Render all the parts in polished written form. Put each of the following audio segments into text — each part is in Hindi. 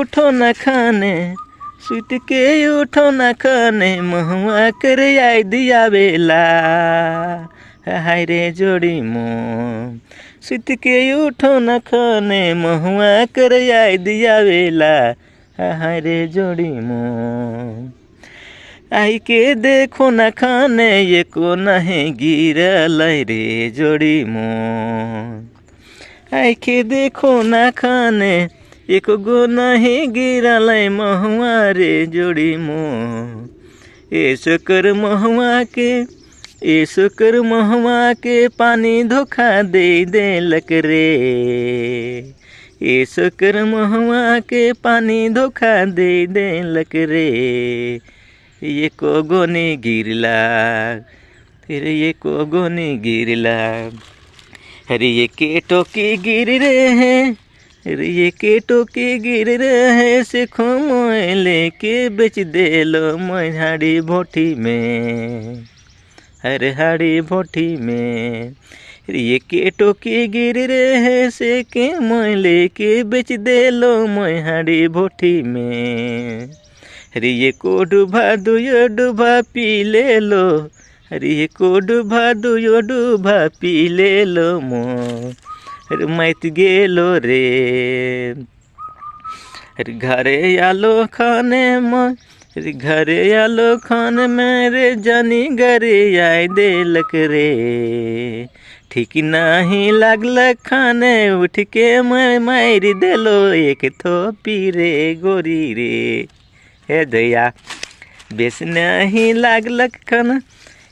उठो न खाने, सुत के उठो न खाने, महुआ कर याद आवेला। हाय रे जोड़ी मोर, सुत के उठो न खाने, महुआ कर याद आवेला। हाय रे जोड़ी मोर, आई के देखो न खाने, ये को नहीं गिरल रे जोड़ी मोर। आई के देखो न खाने, एक गो नहीं गिरल महुआ रे जोड़ी मोर। ऐसो कर महुआ के, ऐसो कर महुआ के, पानी धोखा दे देलक रे। ऐसो कर महुआ के, पानी धोखा दे देलक रे। ये को गोनी गिरला, फिर ये को गोनी गिरला। अरे ये के टोकी गिर रहे हैं, अरे ये के टोकी गिर रहे हैं, से खोमोए लेके बेच दे लो हाड़ी भोटी में। अरे हाड़ी भोटी में, अरे ये के टोकी गिर रहे हैं, से के मोए लेके बेच दे लो हाड़ी भोटी में। अरे ये को डूबा दुयो डूबा पी ले लो, अरे ये को डूबा दुयो डूबा पी ले लो अरे मैत गेलो रे। अरे घरे आलो खाने में, अरे घरे आलो खाने में रे, जानी घरे आए देलक रे। ठीक नहीं लागल खाने, उठ के मैं मार देलो एक थोपी रे गोरी रे। हे दैया, बेस नहीं लागलक खाना,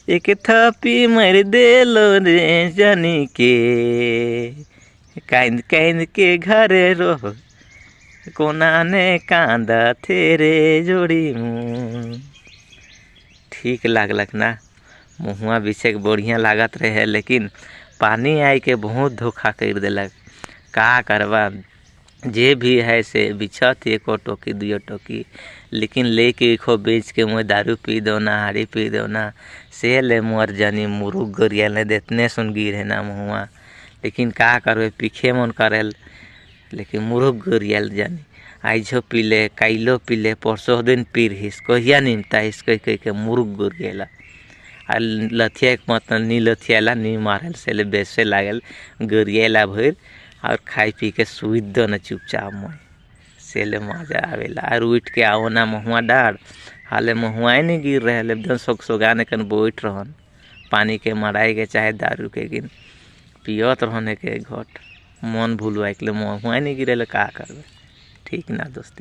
एक थपी मार देलो रे जानी के। कांद कांद के घरे रहो, कोना ने कांदा थे रे जोड़ी मुँह। ठीक लागलक ना, मुहुआ बिछे बढ़िया लागत रहे, लेकिन पानी आई के बहुत धोखा कर देलक। का करवा, जे भी है से बिछत एको टोकी दुयो टोकी, लेकिन लेके खो बेच के मुँह दारू पी दो ना, हाड़ी पी दो ना, से ले मोर जानी मुरुग गरियल ने देतने सुन गिर है ना मुहुआ। लेकिन का करवे, पीछे मन करेल, लेकिन मुरुग गरियल जानी आइजो पीले, काइलो पीले, परसों दिन पीर हिस कहिया निमता हिस कह कह के मुरुग गरियला। आ लथिया मतलब नी लथियाला नी मारल से ले बेसे लागल गरियला भर, और खाई पी के सुई दो न चुपचाप मोय से ले मजा आवेला। और उठ के आओ ना महुआ डार, हाले महुआ नहीं गिर रहे, एकदम सोग सोगाने कन बैठ रहन, पानी के मराई के चाहे दारू के गिन पियत रहने के घट मन भूलवाई के लिए महुआ नहीं गिरे, का करबे। ठीक ना दोस्ती।